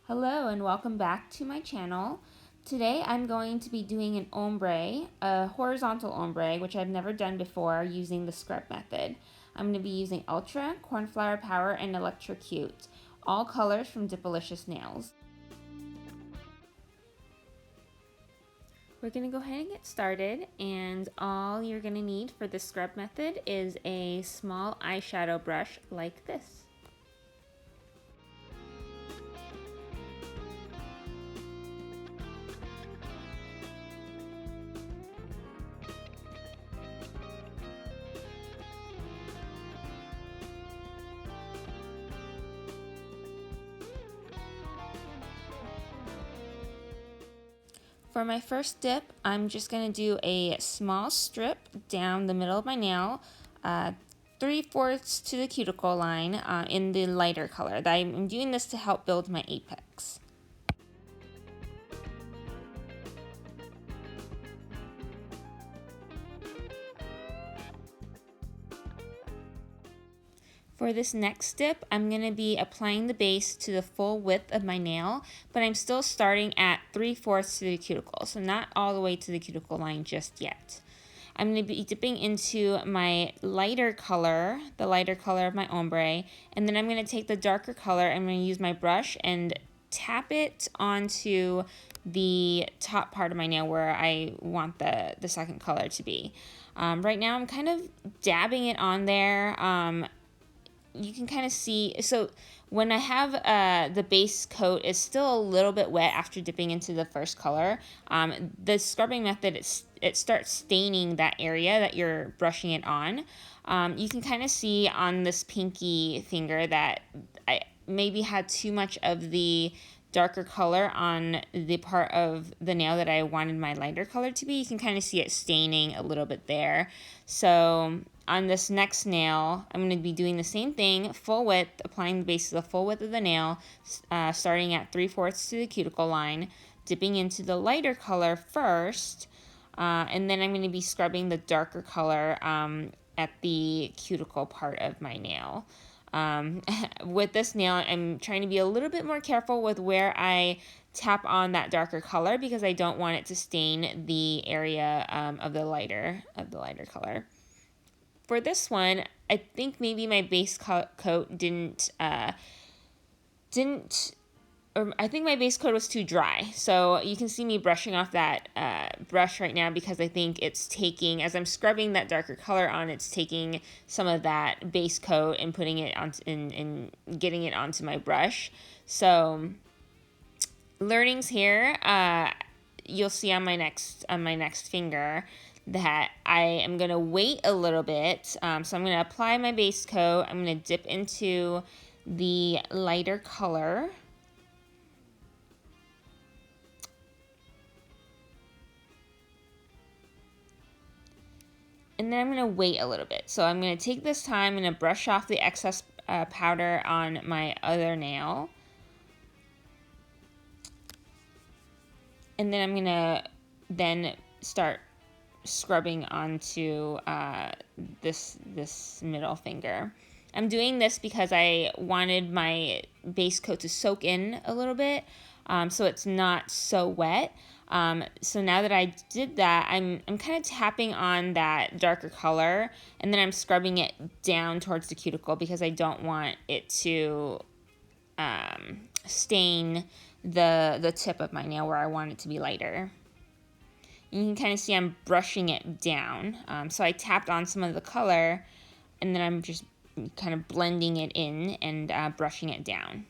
Hello and welcome back to my channel. Today I'm going to be doing an ombre, a horizontal ombre, which I've never done before using the scrub method. I'm going to be using Ultra, Cornflower Power, and Electro-cute, all colors from Dipalicious Nails. We're going to go ahead and get started, and all you're going to need for the scrub method is a small eyeshadow brush like this. For my first dip, I'm just going to do a small strip down the middle of my nail, 3/4 to the cuticle line in the lighter color. I'm doing this to help build my apex. For this next dip, I'm going to be applying the base to the full width of my nail, but I'm still starting at 3/4 to the cuticle, so not all the way to the cuticle line just yet. I'm going to be dipping into my lighter color, the lighter color of my ombre, and then I'm going to take the darker color, I'm going to use my brush and tap it onto the top part of my nail where I want the second color to be. Right now I'm kind of dabbing it on there. You can kind of see, so when I have the base coat is still a little bit wet after dipping into the first color, the scrubbing method, it starts staining that area that you're brushing it on. You can kind of see on this pinky finger that I maybe had too much of the darker color on the part of the nail that I wanted my lighter color to be. You can kind of see it staining a little bit there. So on this next nail, I'm going to be doing the same thing, full width, applying the base to the full width of the nail, starting at 3/4 to the cuticle line, dipping into the lighter color first, and then I'm going to be scrubbing the darker color at the cuticle part of my nail. With this nail, I'm trying to be a little bit more careful with where I tap on that darker color because I don't want it to stain the area of the lighter color. For this one, I think maybe my base coat didn't, or I think my base coat was too dry. So you can see me brushing off that brush right now because I think it's taking, as I'm scrubbing that darker color on, it's taking some of that base coat and putting it on and getting it onto my brush. So learnings here, you'll see on my next finger that I am going to wait a little bit. So I'm going to apply my base coat. I'm going to dip into the lighter color. And then I'm going to wait a little bit. So I'm going to take this time, I'm going to brush off the excess powder on my other nail. And then I'm going to then start scrubbing onto this middle finger. I'm doing this because I wanted my base coat to soak in a little bit, so it's not so wet. So now that I did that, I'm kind of tapping on that darker color, and then I'm scrubbing it down towards the cuticle because I don't want it to stain the tip of my nail where I want it to be lighter. You can kind of see I'm brushing it down. So I tapped on some of the color, and then I'm just kind of blending it in and brushing it down.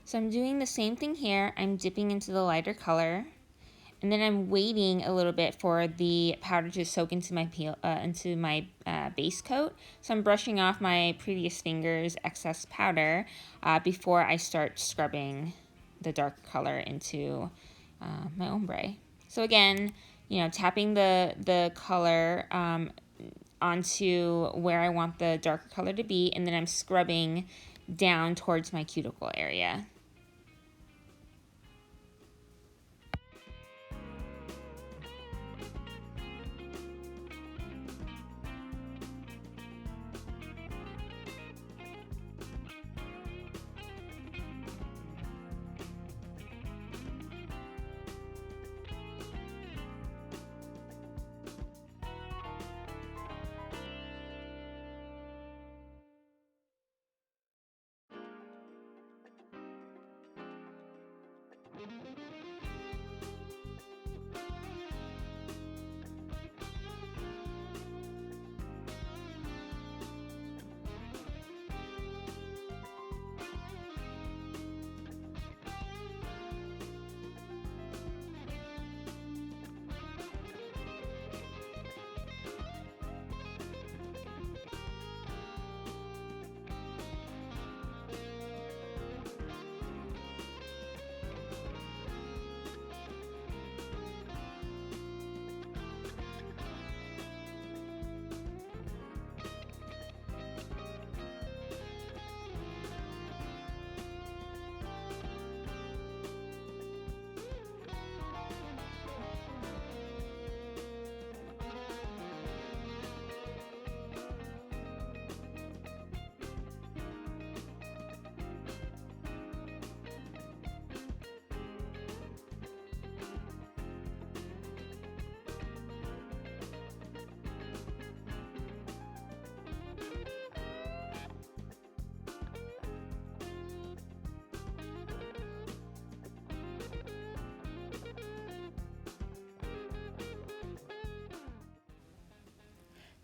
So I'm doing the same thing here. I'm dipping into the lighter color, and then I'm waiting a little bit for the powder to soak into my base coat. So I'm brushing off my previous finger's excess powder before I start scrubbing the dark color into my ombre. So again, tapping the color onto where I want the darker color to be, and then I'm scrubbing down towards my cuticle area.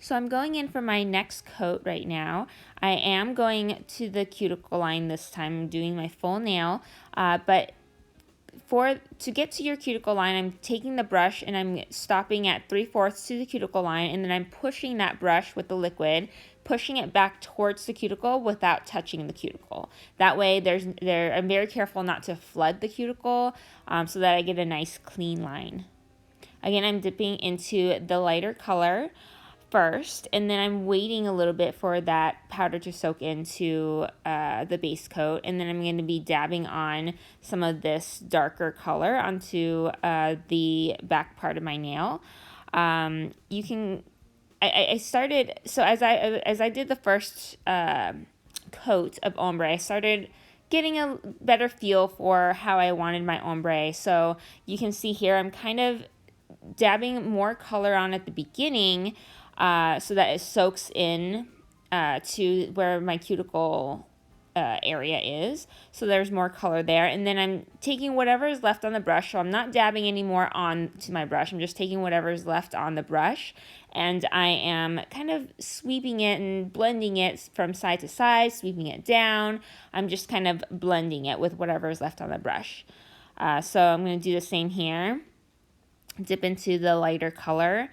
So I'm going in for my next coat right now. I am going to the cuticle line this time. I'm doing my full nail, but to get to your cuticle line, I'm taking the brush and I'm stopping at 3/4 to the cuticle line, and then I'm pushing that brush with the liquid, pushing it back towards the cuticle without touching the cuticle. That way I'm very careful not to flood the cuticle, so that I get a nice clean line. Again, I'm dipping into the lighter color first, and then I'm waiting a little bit for that powder to soak into the base coat, and then I'm going to be dabbing on some of this darker color onto the back part of my nail. I started, so as I did the first coat of ombre, I started getting a better feel for how I wanted my ombre. So you can see here I'm kind of dabbing more color on at the beginning, so that it soaks in to where my cuticle area is. So there's more color there. And then I'm taking whatever is left on the brush. So I'm not dabbing anymore onto my brush. I'm just taking whatever is left on the brush. And I am kind of sweeping it and blending it from side to side, sweeping it down. I'm just kind of blending it with whatever is left on the brush. So I'm going to do the same here. Dip into the lighter color.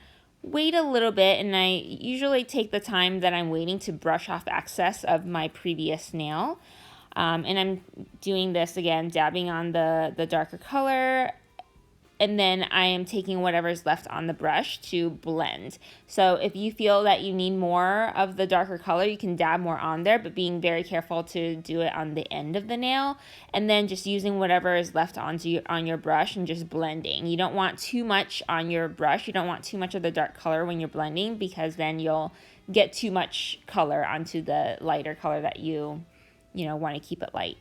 Wait a little bit, and I usually take the time that I'm waiting to brush off excess of my previous nail. And I'm doing this again, dabbing on the darker color, and then I am taking whatever's left on the brush to blend. So if you feel that you need more of the darker color, you can dab more on there, but being very careful to do it on the end of the nail, and then just using whatever is left on your brush and just blending. You don't want too much on your brush. You don't want too much of the dark color when you're blending, because then you'll get too much color onto the lighter color that you want to keep it light.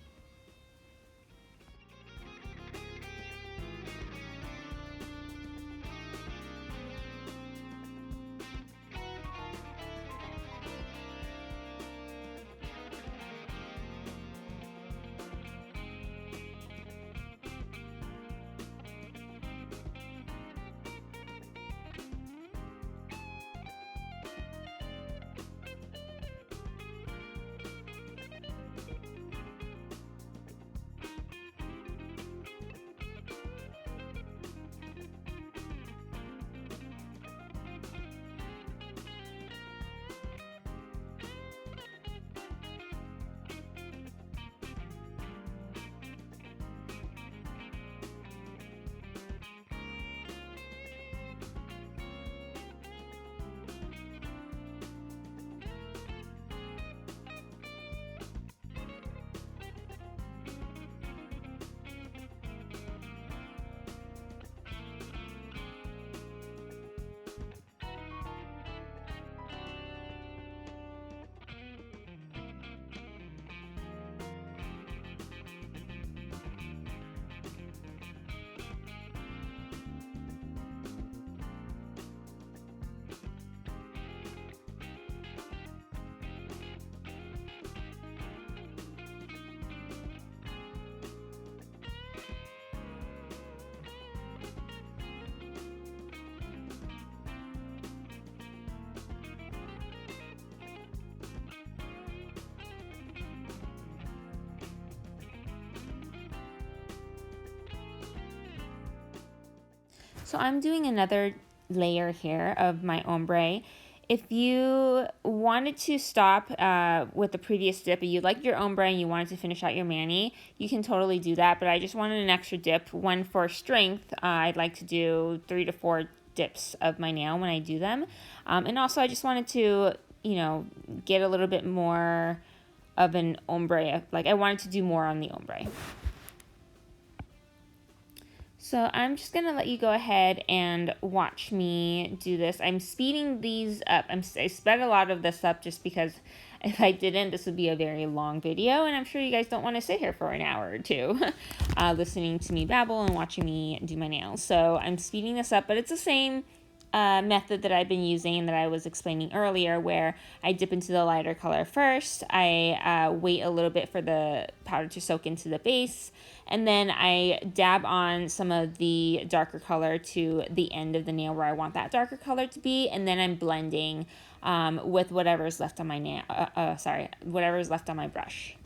So I'm doing another layer here of my ombre. If you wanted to stop with the previous dip, and you liked your ombre and you wanted to finish out your mani, you can totally do that, but I just wanted an extra dip. One for strength, I'd like to do 3 to 4 dips of my nail when I do them. And also I just wanted to, get a little bit more of an ombre. Like I wanted to do more on the ombre. So I'm just going to let you go ahead and watch me do this. I'm speeding these up. I sped a lot of this up just because if I didn't, this would be a very long video. And I'm sure you guys don't want to sit here for an hour or two listening to me babble and watching me do my nails. So I'm speeding this up, but it's the same method that I've been using that I was explaining earlier, where I dip into the lighter color first, I wait a little bit for the powder to soak into the base, and then I dab on some of the darker color to the end of the nail where I want that darker color to be, and then I'm blending with whatever's left on my nail, whatever's left on my brush.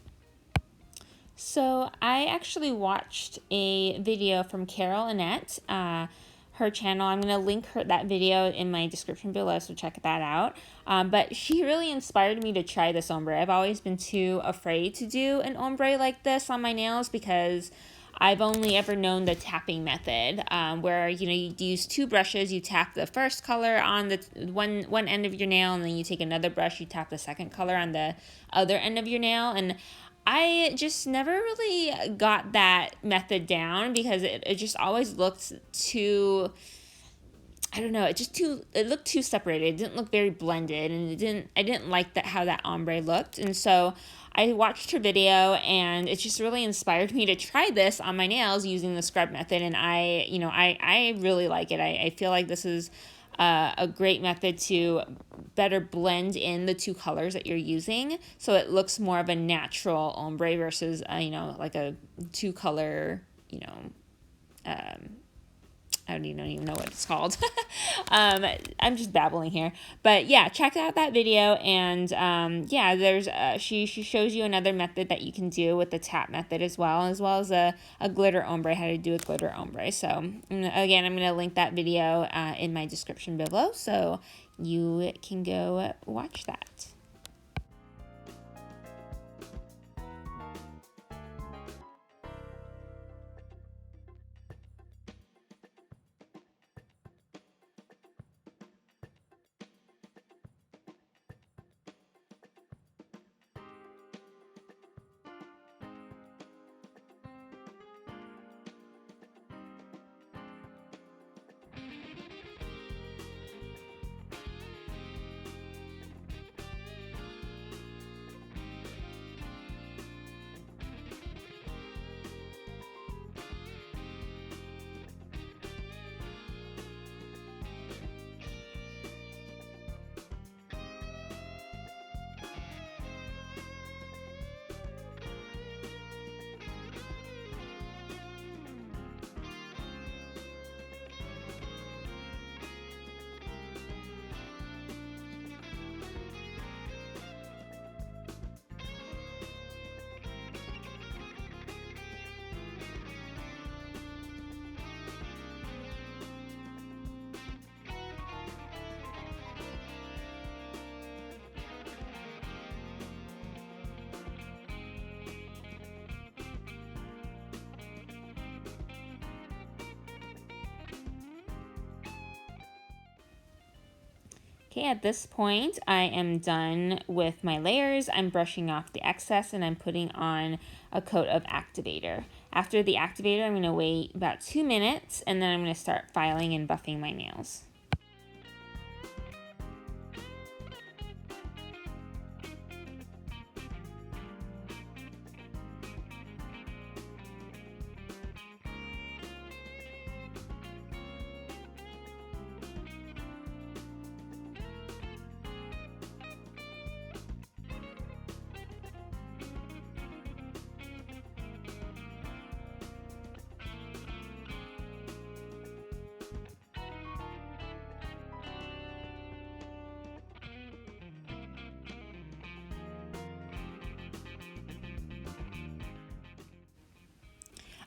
So I actually watched a video from Carol Annette, her channel. I'm going to link that video in my description below, so check that out. But she really inspired me to try this ombre. I've always been too afraid to do an ombre like this on my nails because I've only ever known the tapping method, where you use two brushes, you tap the first color on the one end of your nail, and then you take another brush, you tap the second color on the other end of your nail. And I just never really got that method down because it just always looked too, I don't know, it looked too separated. It didn't look very blended, and I didn't like how that ombre looked. And so I watched her video, and it just really inspired me to try this on my nails using the scrub method. And I really like it. I feel like this is a great method to better blend in the two colors that you're using, so it looks more of a natural ombre versus like a two color, I don't even know what it's called. I'm just babbling here, but yeah, check out that video. And yeah, there's she shows you another method that you can do with the tap method as well as a glitter ombre, how to do a glitter ombre. So again, I'm going to link that video in my description below, so you can go watch that. Okay, at this point, I am done with my layers. I'm brushing off the excess, and I'm putting on a coat of activator. After the activator, I'm going to wait about 2 minutes, and then I'm going to start filing and buffing my nails.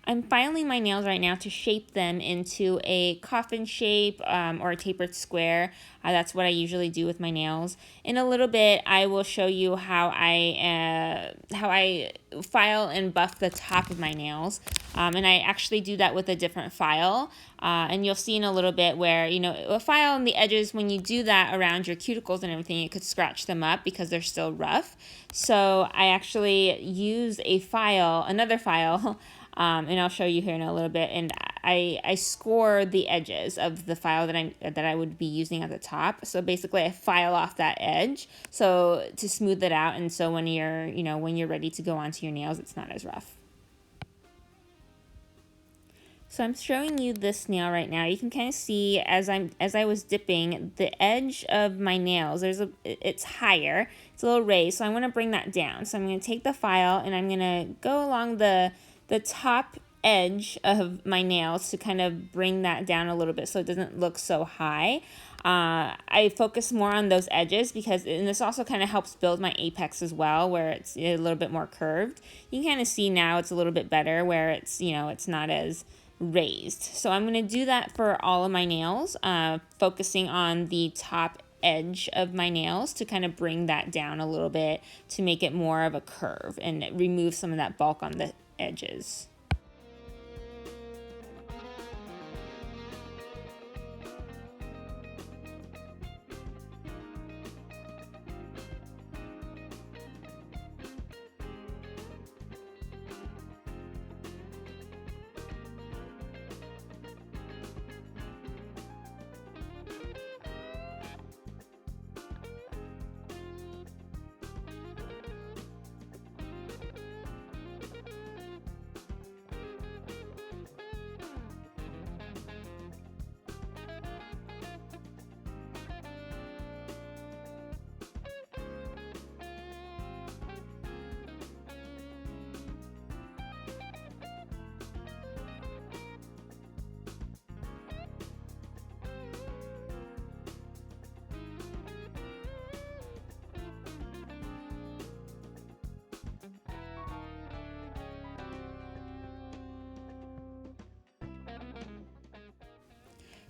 I'm filing my nails right now to shape them into a coffin shape or a tapered square. That's what I usually do with my nails. In a little bit, I will show you how I file and buff the top of my nails. And I actually do that with a different file. And you'll see in a little bit where, a file on the edges, when you do that around your cuticles and everything, it could scratch them up because they're still rough. So I actually use another file, and I'll show you here in a little bit. And I score the edges of the file that I would be using at the top. So basically, I file off that edge so to smooth it out, and so when you're ready to go onto your nails, it's not as rough. So I'm showing you this nail right now. You can kind of see as I was dipping, the edge of my nails, it's higher, it's a little raised, so I want to bring that down. So I'm going to take the file and I'm going to go along the top edge of my nails to kind of bring that down a little bit so it doesn't look so high. I focus more on those edges because, and this also kind of helps build my apex as well, where it's a little bit more curved. You can kind of see now it's a little bit better where it's, you know, it's not as raised. So I'm going to do that for all of my nails, focusing on the top edge of my nails to kind of bring that down a little bit to make it more of a curve and remove some of that bulk on the edges.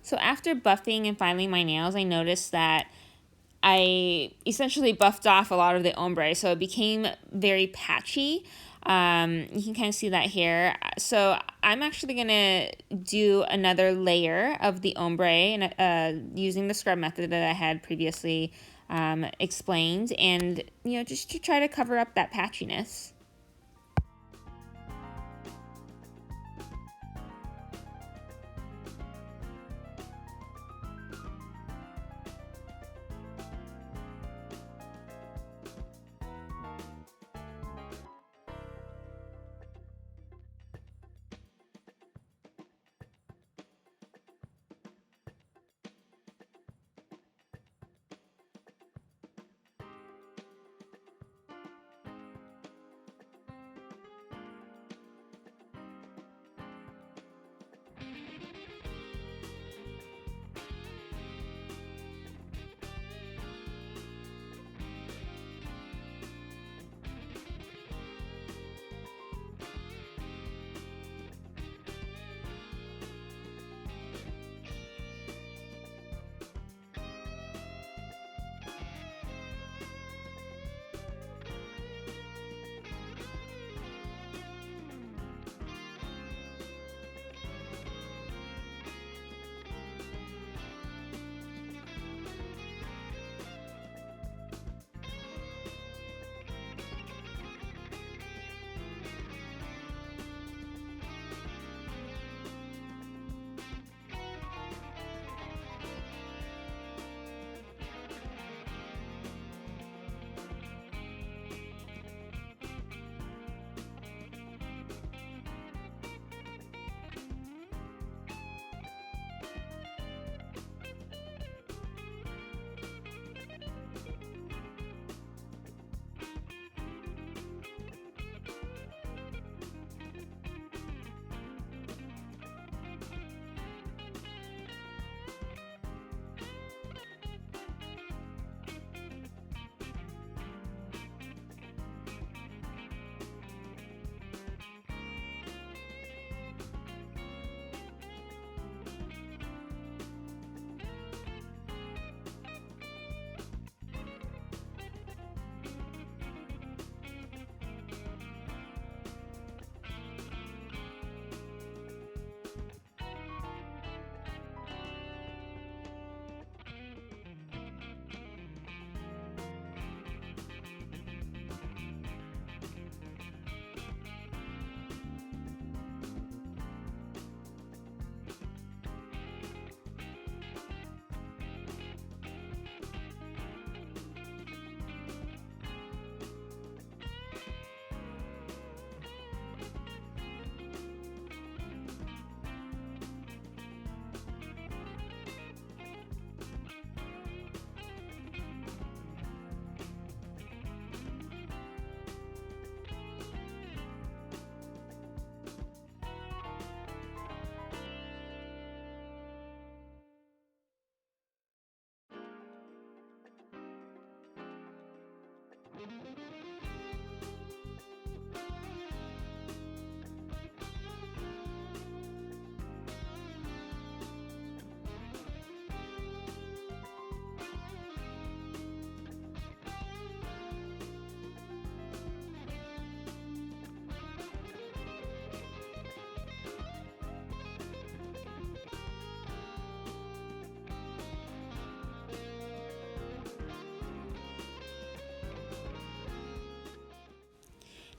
So after buffing and filing my nails, I noticed that I essentially buffed off a lot of the ombre, so it became very patchy. You can kind of see that here. So I'm actually gonna do another layer of the ombre and using the scrub method that I had previously explained, and you know, just to try to cover up that patchiness.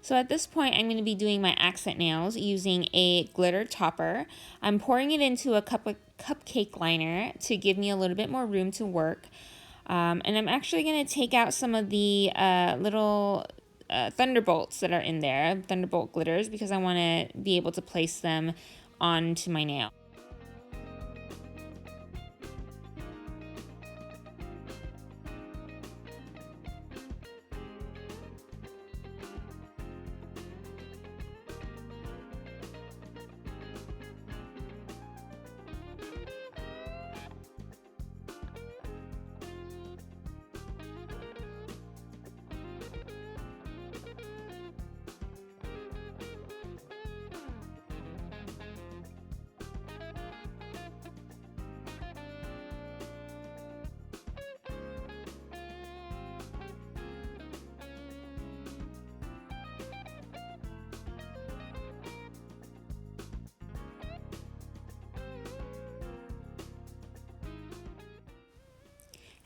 So at this point, I'm going to be doing my accent nails using a glitter topper. I'm pouring it into a cupcake liner to give me a little bit more room to work. And I'm actually going to take out some of the little thunderbolts that are in there, thunderbolt glitters, because I want to be able to place them onto my nail.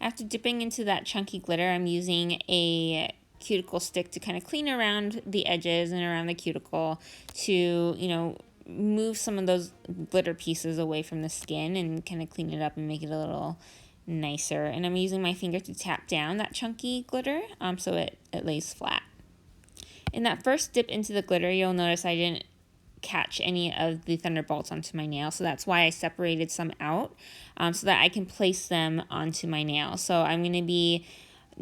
After dipping into that chunky glitter, I'm using a cuticle stick to kind of clean around the edges and around the cuticle to, you know, move some of those glitter pieces away from the skin and kind of clean it up and make it a little nicer. And I'm using my finger to tap down that chunky glitter so it lays flat. In that first dip into the glitter, you'll notice I didn't catch any of the thunderbolts onto my nail, so that's why I separated some out so that I can place them onto my nail. So I'm going to be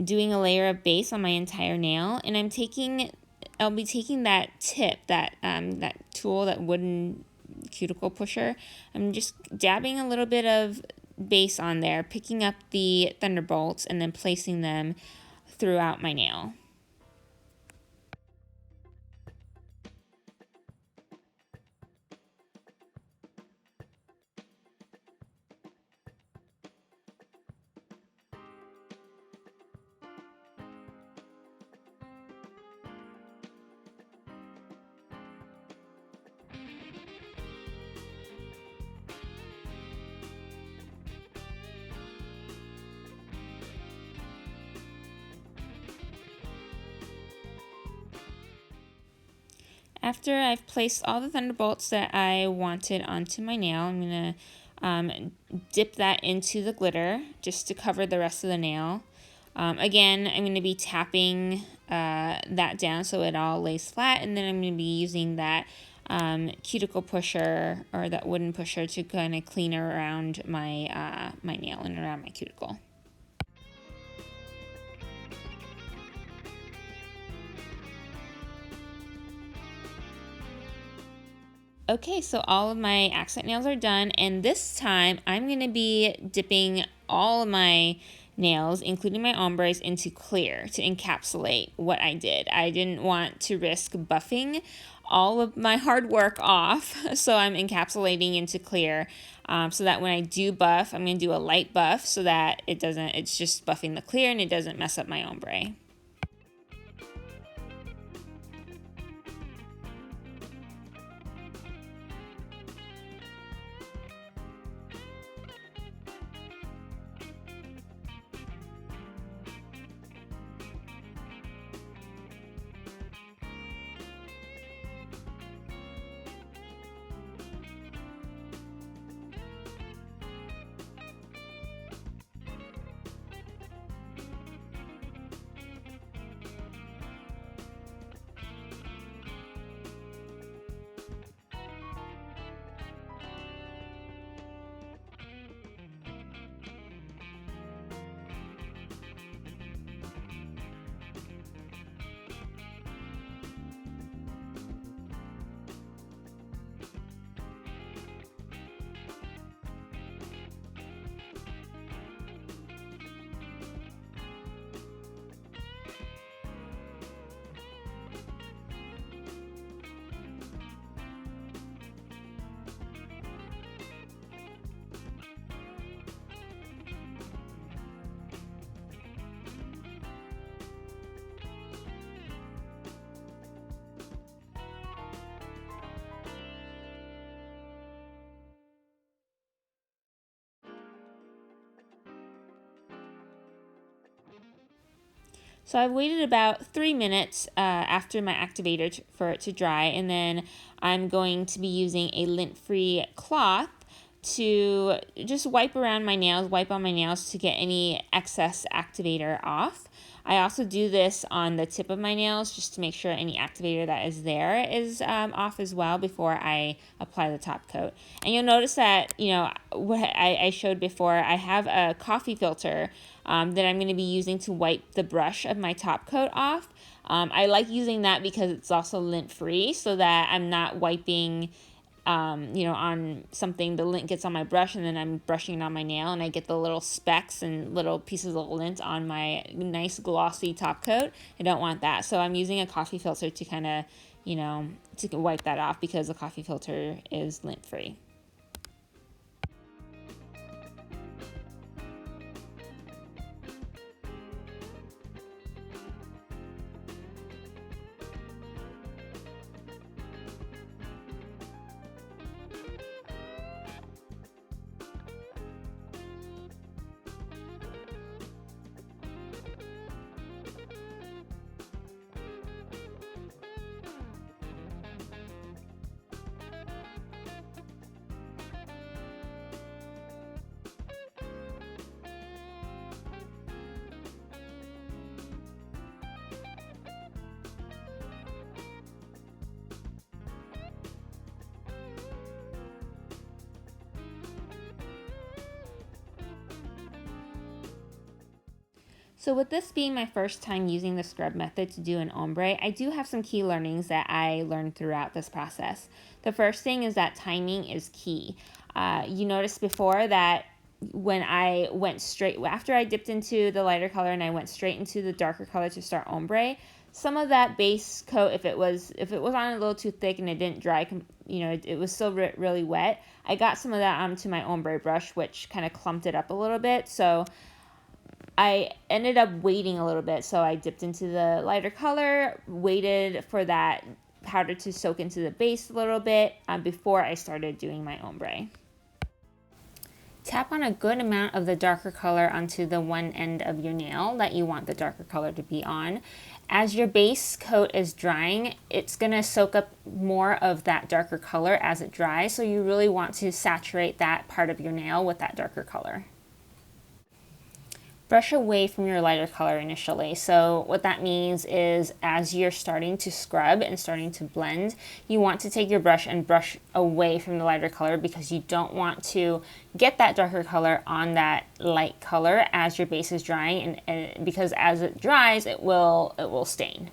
doing a layer of base on my entire nail, and I'll be taking that tip, that tool, that wooden cuticle pusher. I'm just dabbing a little bit of base on there, picking up the thunderbolts, and then placing them throughout my nail. After I've placed all the thunderbolts that I wanted onto my nail, I'm going to dip that into the glitter just to cover the rest of the nail. Again, I'm going to be tapping that down so it all lays flat, and then I'm going to be using that cuticle pusher or that wooden pusher to kind of clean around my, my nail and around my cuticle. Okay, so all of my accent nails are done, and this time I'm going to be dipping all of my nails, including my ombres, into clear to encapsulate what I did. I didn't want to risk buffing all of my hard work off, so I'm encapsulating into clear so that when I do buff, I'm going to do a light buff so that it's just buffing the clear and it doesn't mess up my ombre. So I've waited about 3 minutes after my activator for it to dry, and then I'm going to be using a lint-free cloth to just wipe around my nails, wipe on my nails to get any excess activator off. I also do this on the tip of my nails just to make sure any activator that is there is off as well before I apply the top coat. And you'll notice that, you know, what I showed before, I have a coffee filter that I'm going to be using to wipe the brush of my top coat off. I like using that because it's also lint-free, so that I'm not wiping you know, on something, the lint gets on my brush and then I'm brushing it on my nail and I get the little specks and little pieces of lint on my nice glossy top coat. I don't want that. So I'm using a coffee filter to kind of, you know, to wipe that off because the coffee filter is lint free. So with this being my first time using the scrub method to do an ombre, I do have some key learnings that I learned throughout this process. The first thing is that timing is key. You noticed before that when I went straight, after I dipped into the lighter color and I went straight into the darker color to start ombre, some of that base coat, if it was on a little too thick and it didn't dry, you know, it was still really wet, I got some of that onto my ombre brush, which kind of clumped it up a little bit. So I ended up waiting a little bit, so I dipped into the lighter color, waited for that powder to soak into the base a little bit before I started doing my ombre. Tap on a good amount of the darker color onto the one end of your nail that you want the darker color to be on. As your base coat is drying, it's going to soak up more of that darker color as it dries, so you really want to saturate that part of your nail with that darker color. Brush away from your lighter color initially. So what that means is as you're starting to scrub and starting to blend, you want to take your brush and brush away from the lighter color because you don't want to get that darker color on that light color as your base is drying, and because as it dries, it will stain.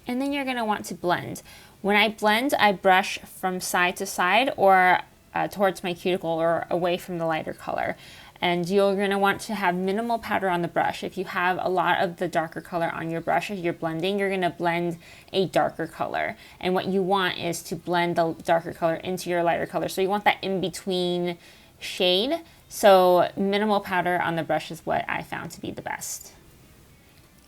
And then you're going to want to blend. When I blend, I brush from side to side or towards my cuticle or away from the lighter color. And you're going to want to have minimal powder on the brush. If you have a lot of the darker color on your brush as you're blending, you're going to blend a darker color. And what you want is to blend the darker color into your lighter color. So you want that in-between shade. So minimal powder on the brush is what I found to be the best.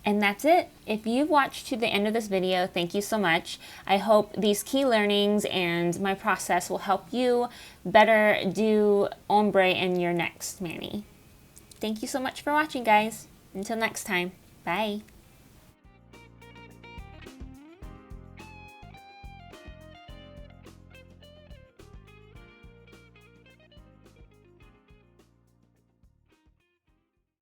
And that's it. If you've watched to the end of this video, thank you so much. I hope these key learnings and my process will help you better do ombre in your next mani. Thank you so much for watching, guys. Until next time, bye.